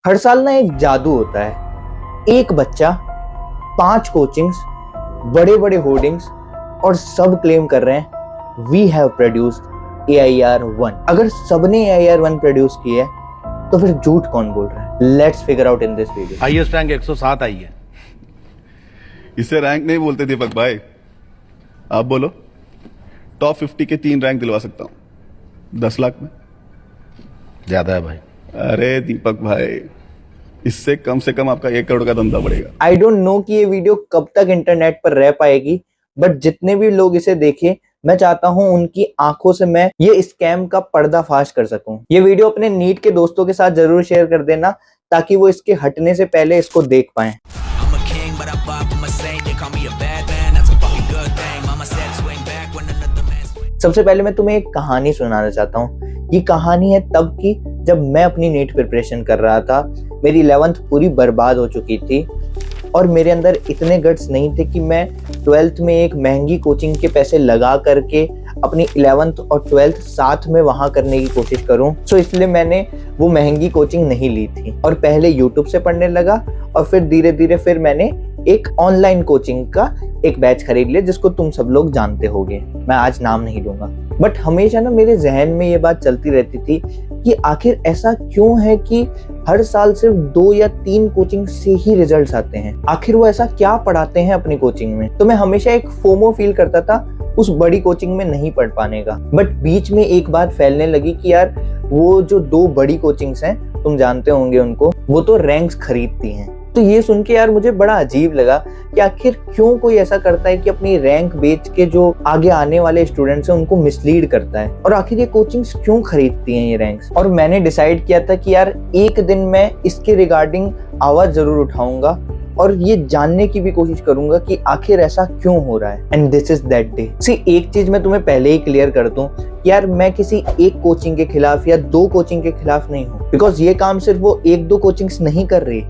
हर साल ना एक जादू होता है। एक बच्चा, 5 कोचिंग्स, बड़े बड़े होर्डिंग्स और सब क्लेम कर रहे हैं वी हैव प्रोड्यूस्ड AIR-1। अगर सबने AIR-1 प्रोड्यूस किया है तो फिर झूठ कौन बोल रहा है? Let's figure out in this video. Highest rank 107 आई है। इसे रैंक नहीं बोलते दीपक भाई, आप बोलो। टॉप 50 के 3 रैंक दिलवा सकता हूं 10 लाख में। ज्यादा है भाई। अरे दीपक भाई, इससे कम से कम आपका 1 करोड़ का धंधा बढ़ेगा। आई डोंट नो कि ये वीडियो कब तक इंटरनेट पर रह पाएगी, बट जितने भी लोग इसे देखें, मैं चाहता हूं उनकी आंखों से मैं ये स्कैम का पर्दाफाश कर सकूं। ये वीडियो अपने नीट के दोस्तों के साथ जरूर शेयर कर देना ताकि वो इसके हटने से पहले इसको देख पाएं। सबसे पहले मैं तुम्हें एक कहानी सुनाना चाहता हूँ। ये कहानी है तब की जब मैं अपनी नीट प्रिपरेशन कर रहा था। मेरी 11th पूरी बर्बाद हो चुकी थी और मेरे अंदर इतने गट्स नहीं थे कि मैं 12th में एक महंगी कोचिंग के पैसे लगा करके अपनी 11th और 12th साथ में वहां करने की कोशिश करूं। सो इसलिए मैंने वो महंगी कोचिंग नहीं ली थी और पहले YouTube से पढ़ने लगा और फिर धीरे धीरे फिर मैंने एक ऑनलाइन कोचिंग का एक बैच खरीद लिया जिसको तुम सब लोग जानते होगे, मैं आज नाम नहीं लूंगा। बट हमेशा ना मेरे जहन में ये बात चलती रहती थी कि आखिर ऐसा क्यों है कि हर साल सिर्फ 2 या 3 कोचिंग से ही रिजल्ट्स आते हैं। आखिर वो ऐसा क्या पढ़ाते हैं अपनी कोचिंग में? तो मैं हमेशा एक फोमो फील करता था उस बड़ी कोचिंग में नहीं पढ़ पाने का। बट बीच में एक बात फैलने लगी कि यार वो जो 2 बड़ी कोचिंग्स हैं, तुम जानते होंगे उनको, वो तो रैंक्स खरीदती हैं। तो ये सुन के यार मुझे बड़ा अजीब लगा कि आखिर क्यों कोई ऐसा करता है कि अपनी रैंक बेच के जो आगे आने वाले स्टूडेंट्स हैं उनको मिसलीड करता है, और आखिर ये कोचिंग्स क्यों खरीदती हैं ये रैंक्स। और मैंने डिसाइड किया था कि यार एक दिन मैं इसके रिगार्डिंग आवाज जरूर उठाऊंगा और ये जानने की भी कोशिश करूंगा कि आखिर ऐसा क्यों हो रहा है। And this is that day. See, एक चीज मैं तुम्हें पहले ही क्लियर कर दूं, यार मैं किसी एक कोचिंग के खिलाफ या 2 कोचिंग के खिलाफ नहीं हूं, बिकॉज ये काम सिर्फ वो 1-2 कोचिंग्स नहीं कर रही।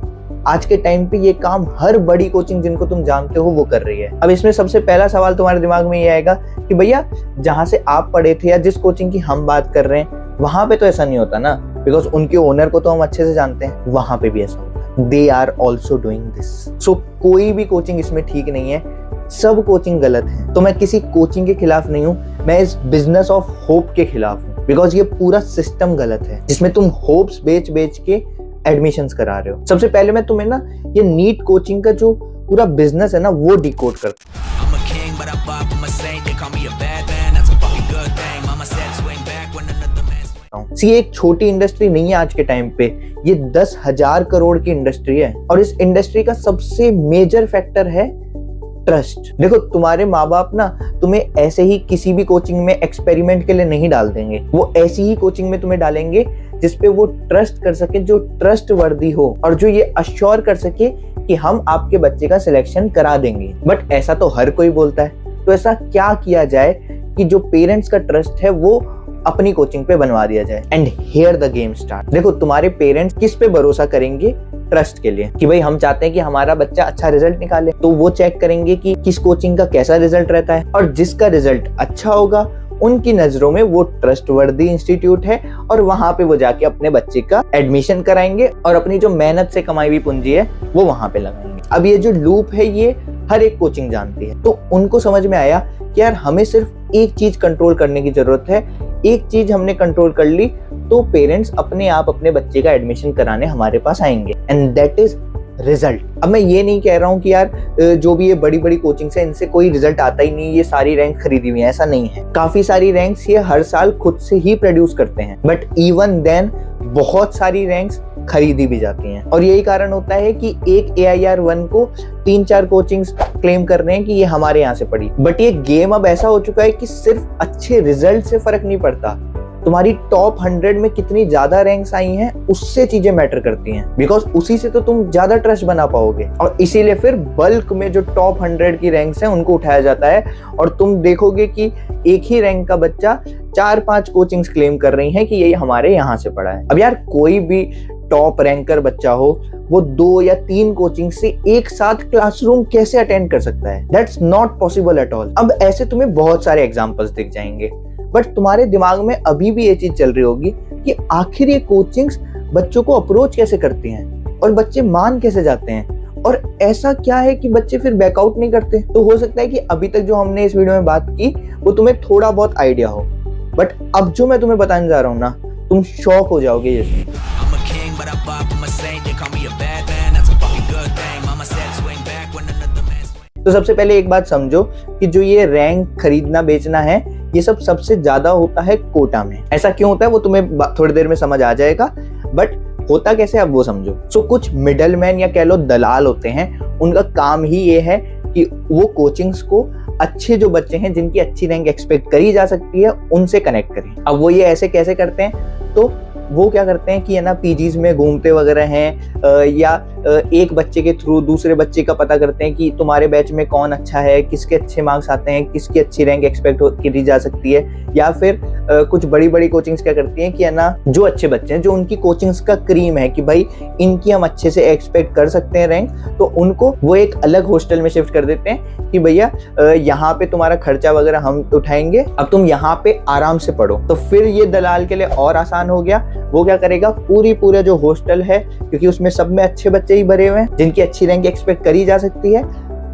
आज के टाइम पे ये काम हर बड़ी कोचिंग जिनको तुम जानते हो वो कर रही है। अब इसमें सबसे पहला सवाल तुम्हारे दिमाग में ये आएगा कि भैया जहां से आप पढ़े थे या जिस कोचिंग की हम बात कर रहे हैं वहां पे तो ऐसा नहीं होता ना, बिकॉज उनके ओनर को तो हम अच्छे से जानते हैं। वहां पे भी ऐसा होता है। They are also doing this. So कोई भी कोचिंग इसमें ठीक नहीं है, सब कोचिंग गलत है। तो मैं किसी कोचिंग के खिलाफ नहीं हूँ, मैं इस बिजनेस ऑफ होप के खिलाफ हूँ, बिकॉज ये पूरा सिस्टम गलत है जिसमें तुम होप्स बेच बेच के एडमिशंस करा रहे हो। सबसे पहले मैं तुम्हें ना ये नीट कोचिंग का जो पूरा बिजनेस है ना वो डिकोड करता हूं। सी, एक छोटी इंडस्ट्री नहीं है आज के टाइम पे, ये 10,000 करोड़ की इंडस्ट्री है और इस इंडस्ट्री का सबसे मेजर फैक्टर है ट्रस्ट। देखो, तुम्हारे माँ बाप ना तुम्हें ऐसे ही किसी भी कोचिंग में एक्सपेरिमेंट के लिए नहीं डाल देंगे। वो ऐसी ही कोचिंग में तुम्हें डालेंगे जिसपे वो ट्रस्ट कर सके, जो ट्रस्ट वर्दी हो और जो ये अश्योर कर सके कि हम आपके बच्चे का सिलेक्शन करा देंगे। बट ऐसा तो हर कोई बोलता है, तो ऐसा क्या किया जाए कि जो पेरेंट्स का ट्रस्ट है वो अपनी कोचिंग पे बनवा दिया जाए। And here the game start. देखो, तुम्हारे पेरेंट्स किस पे भरोसा करेंगे ट्रस्ट के लिए कि भाई हम चाहते हैं कि हमारा बच्चा अच्छा रिजल्ट निकाले, तो वो चेक करेंगे कि किस कोचिंग का कैसा रिजल्ट रहता है, और जिसका रिजल्ट अच्छा होगा उनकी नजरों में वो ट्रस्टवर्दी इंस्टीट्यूट है और वहां पे वो जाके अपने बच्चे का एडमिशन कराएंगे और अपनी जो मेहनत से कमाई हुई पूंजी है वो वहां पे लगाएंगे। अब ये जो लूप है ये हर एक कोचिंग जानती है। तो उनको समझ में आया कि यार हमें सिर्फ एक चीज कंट्रोल करने की जरूरत है। एक चीज हमने कंट्रोल कर ली तो पेरेंट्स अपने आप अपने बच्चे का एडमिशन कराने हमारे पास आएंगे, एंड दैट इज रिजल्ट। अब मैं ये नहीं कह रहा हूँ कि यार जो भी ये बड़ी बड़ी कोचिंग्स है इनसे कोई रिजल्ट आता ही नहीं, ये सारी रैंक खरीदी हुई है, ऐसा नहीं है। काफी सारी रैंक्स ये हर साल खुद से ही प्रोड्यूस करते हैं, बट इवन देन बहुत सारी रैंक्स खरीदी भी जाती हैं। और यही कारण होता है कि एक AIR-1 को 3-4 कोचिंग्स क्लेम कर रहे हैं कि ये हमारे यहाँ से पढ़ी। बट ये गेम अब ऐसा हो चुका है कि सिर्फ अच्छे रिजल्ट से फर्क नहीं पड़ता, तुम्हारी टॉप 100 में कितनी ज्यादा रैंक्स आई हैं उससे चीजें मैटर करती हैं, बिकॉज उसी से तो तुम ज्यादा ट्रस्ट बना पाओगे। और इसीलिए फिर बल्क में जो टॉप 100 की रैंक्स हैं उनको उठाया जाता है और तुम देखोगे कि एक ही रैंक का बच्चा 4-5 कोचिंग्स क्लेम कर रही हैं कि ये हमारे यहाँ से पढ़ा है। अब यार कोई भी टॉप रैंकर बच्चा हो वो 2 या 3 कोचिंग से एक साथ क्लासरूम कैसे अटेंड कर सकता है? That's not possible at all. अब ऐसे तुम्हें बहुत सारे एग्जांपल्स दिख जाएंगे, बट तुम्हारे दिमाग में अभी भी ये चीज चल रही होगी कि आखिर ये कोचिंग्स बच्चों को अप्रोच कैसे करती हैं और बच्चे मान कैसे जाते हैं, और ऐसा क्या है कि बच्चे फिर बैकआउट नहीं करते। तो हो सकता है कि अभी तक जो हमने इस वीडियो में बात की वो तुम्हें थोड़ा बहुत आइडिया हो, बट अब जो मैं तुम्हें बताने जा रहा हूँ ना, तुम शॉक हो जाओगे ये सुन। तो सबसे पहले एक बात समझो कि जो ये रैंक खरीदना बेचना है, ये सब सबसे ज्यादा होता है कोटा में। ऐसा क्यों होता है वो तुम्हें थोड़ी देर में समझ आ जाएगा, बट होता कैसे अब वो समझो। सो कुछ मिडल मैन या कह लो दलाल होते हैं, उनका काम ही ये है कि वो कोचिंग्स को अच्छे जो बच्चे हैं जिनकी अच्छी रैंक एक्सपेक्ट करी जा सकती है उनसे कनेक्ट करें। अब वो ये ऐसे कैसे करते हैं, तो वो क्या करते हैं कि है ना, पीजीज में घूमते वगैरह हैं, या एक बच्चे के थ्रू दूसरे बच्चे का पता करते हैं कि तुम्हारे बैच में कौन अच्छा है, किसके अच्छे मार्क्स आते हैं, किसकी अच्छी रैंक एक्सपेक्ट करी जा सकती है। या फिर कुछ बड़ी बड़ी कोचिंग्स क्या करती हैं कि है ना, जो अच्छे बच्चे हैं, जो उनकी कोचिंग्स का क्रीम है कि भाई इनकी हम अच्छे से एक्सपेक्ट कर सकते हैं रैंक, तो उनको वो एक अलग हॉस्टल में शिफ्ट कर देते हैं कि भैया यहाँ पे तुम्हारा खर्चा वगैरह हम उठाएंगे, अब तुम यहाँ पे आराम से पढ़ो। तो फिर ये दलाल के लिए और आसान हो गया। वो क्या करेगा, पूरा जो हॉस्टल है, क्योंकि उसमें सब में अच्छे बच्चे ही भरे हुए हैं जिनकी अच्छी रैंक एक्सपेक्ट करी जा सकती है,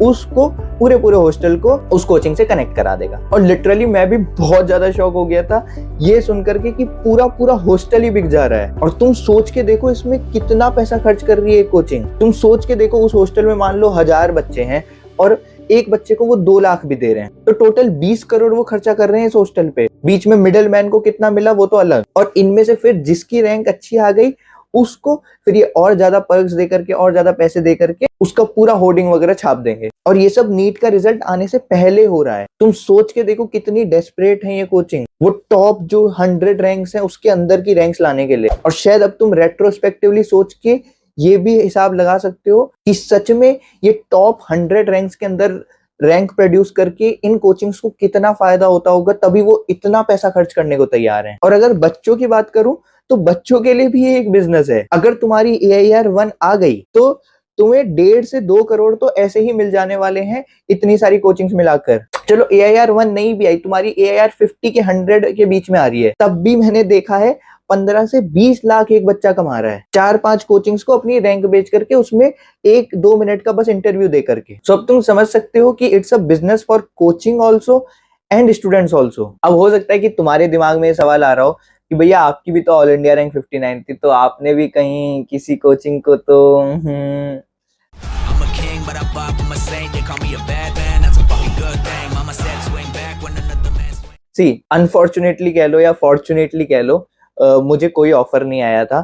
उसको पूरे हॉस्टल को उस कोचिंग से कनेक्ट करा देगा। और लिटरली मैं भी बहुत ज्यादा शॉक हो गया था ये सुनकर के कि पूरा हॉस्टल ही बिक जा रहा है। और तुम सोच के देखो इसमें कितना पैसा खर्च कर रही है कोचिंग। तुम सोच के देखो उस हॉस्टल में मान लो 1000 बच्चे हैं और एक बच्चे को वो 2 लाख भी दे रहे हैं, तो टोटल 20 करोड़ वो खर्चा कर रहे हैं इस हॉस्टल पे। बीच में मिडल मैन को कितना मिला वो तो अलग, और इनमें से फिर जिसकी रैंक अच्छी आ गई उसको फिर ये और ज्यादा पर्क्स दे करके और ज्यादा पैसे दे करके उसका पूरा होर्डिंग वगैरह छाप देंगे। और ये सब नीट का रिजल्ट आने से पहले हो रहा है। तुम सोच के देखो कितनी डेस्परेट है ये कोचिंग, वो टॉप जो 100 रैंक्स हैं उसके अंदर की रैंक्स लाने के लिए। और शायद अब तुम रेट्रोस्पेक्टिवली सोच के ये भी हिसाब लगा सकते हो कि सच में ये टॉप 100 रैंक्स के अंदर रैंक प्रोड्यूस करके इन कोचिंग्स को कितना फायदा होता होगा, तभी वो इतना पैसा खर्च करने को तैयार हैं। और अगर बच्चों की बात करूं तो बच्चों के लिए भी ये एक बिजनेस है। अगर तुम्हारी AIR-1 आ गई तो तुम्हें 1.5 से 2 करोड़ तो ऐसे ही मिल जाने वाले हैं इतनी सारी कोचिंग्स मिलाकर। चलो AIR-1 नहीं भी आई, तुम्हारी AIR-50 के 100 के बीच में आ रही है, तब भी मैंने देखा है 15 से 20 लाख एक बच्चा कमा रहा है 4-5 कोचिंग्स को अपनी रैंक बेच करके, उसमें 1-2 मिनट का बस इंटरव्यू दे करके। सो अब तुम समझ सकते हो कि it's a business for coaching also and students also. अब हो सकता है कि तुम्हारे दिमाग में ये सवाल आ रहा हो कि भैया आपकी भी तो ऑल इंडिया रैंक 59 थी, तो आपने भी कहीं किसी कोचिंग को तो अनफॉर्चुनेटली कह लो या फॉर्चुनेटली कह लो, मुझे कोई ऑफर नहीं आया था।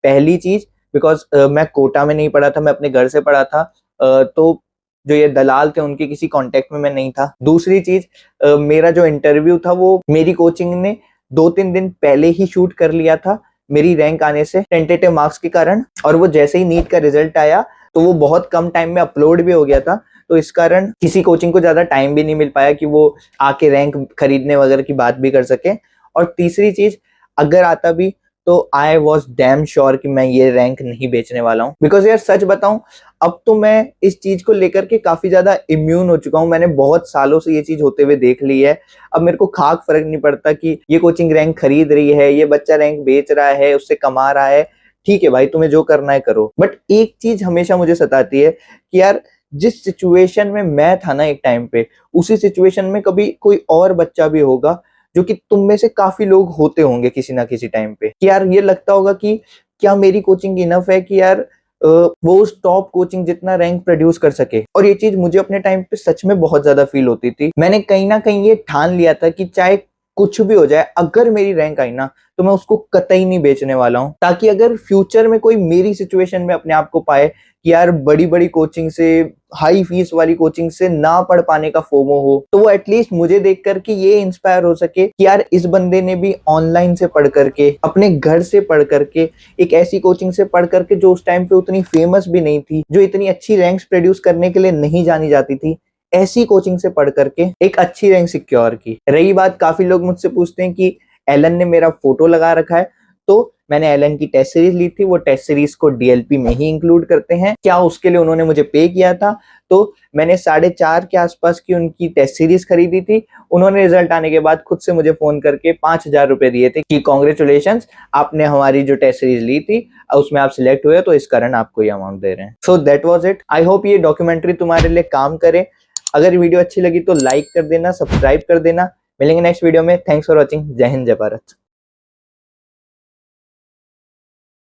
पहली चीज बिकॉज मैं कोटा में नहीं पढ़ा था, मैं अपने घर से पढ़ा था, तो जो ये दलाल थे उनके किसी कांटेक्ट में मैं नहीं था। दूसरी चीज, मेरा जो इंटरव्यू था वो मेरी कोचिंग ने 2-3 दिन पहले ही शूट कर लिया था मेरी रैंक आने से, टेंटेटिव मार्क्स के कारण। और वो जैसे ही नीट का रिजल्ट आया तो वो बहुत कम टाइम में अपलोड भी हो गया था, तो इस कारण किसी कोचिंग को ज्यादा टाइम भी नहीं मिल पाया कि वो आके रैंक खरीदने वगैरह की बात भी कर सके। और तीसरी चीज, अगर आता भी तो आई वॉज डैम श्योर कि मैं ये रैंक नहीं बेचने वाला हूँ। बिकॉज यार सच बताऊं, अब तो मैं इस चीज को लेकर के काफी ज्यादा इम्यून हो चुका हूँ। मैंने बहुत सालों से ये चीज होते हुए देख ली है। अब मेरे को खाक फर्क नहीं पड़ता कि ये कोचिंग रैंक खरीद रही है, ये बच्चा रैंक बेच रहा है, उससे कमा रहा है, ठीक है भाई तुम्हें जो करना है करो। बट एक चीज हमेशा मुझे सताती है कि यार जिस सिचुएशन में मैं था ना एक टाइम पे, उसी सिचुएशन में कभी कोई और बच्चा भी होगा, जो कि तुम में से काफी लोग होते होंगे किसी ना किसी टाइम पे, कि यार ये लगता होगा कि क्या मेरी कोचिंग इनफ है कि यार वो उस टॉप कोचिंग जितना रैंक प्रोड्यूस कर सके। और ये चीज मुझे अपने टाइम पे सच में बहुत ज्यादा फील होती थी। मैंने कहीं ना कहीं ये ठान लिया था कि चाहे कुछ भी हो जाए, अगर मेरी रैंक आई ना तो मैं उसको कतई नहीं बेचने वाला हूं, ताकि अगर फ्यूचर में कोई मेरी सिचुएशन में अपने आप को पाए कि यार बड़ी बड़ी कोचिंग से, हाई फीस वाली कोचिंग से ना पढ़ पाने का फोमो हो, तो वो एटलीस्ट मुझे देख करके ये इंस्पायर हो सके कि यार इस बंदे ने भी ऑनलाइन से पढ़ करके, अपने घर से पढ़ करके, एक ऐसी कोचिंग से पढ़ करके जो उस टाइम पे उतनी फेमस भी नहीं थी, जो इतनी अच्छी रैंक्स प्रोड्यूस करने के लिए नहीं जानी जाती थी, ऐसी कोचिंग से पढ़ करके एक अच्छी रैंक सिक्योर की। रही बात, काफी लोग मुझसे पूछते हैं कि एलन ने मेरा फोटो लगा रखा है, तो मैंने एलन की टेस्ट सीरीज ली थी, वो टेस्ट सीरीज को डीएलपी में ही इंक्लूड करते हैं। क्या उसके लिए उन्होंने मुझे पे किया था? तो मैंने 4.5 के आसपास की उनकी टेस्ट सीरीज खरीदी थी। उन्होंने रिजल्ट आने के बाद खुद से मुझे फोन करके 5,000 रुपए दिए थे कि कॉन्ग्रेचुलेशन, आपने हमारी जो टेस्ट सीरीज ली थी उसमें आप सिलेक्ट हुए, तो इस कारण आपको ये अमाउंट दे रहे हैं। So that was it. I hope ये डॉक्यूमेंट्री तुम्हारे लिए काम करे। अगर वीडियो अच्छी लगी तो लाइक कर देना, सब्सक्राइब कर देना। मिलेंगे नेक्स्ट वीडियो में। Thanks for watching. जय हिंद, जय भारत।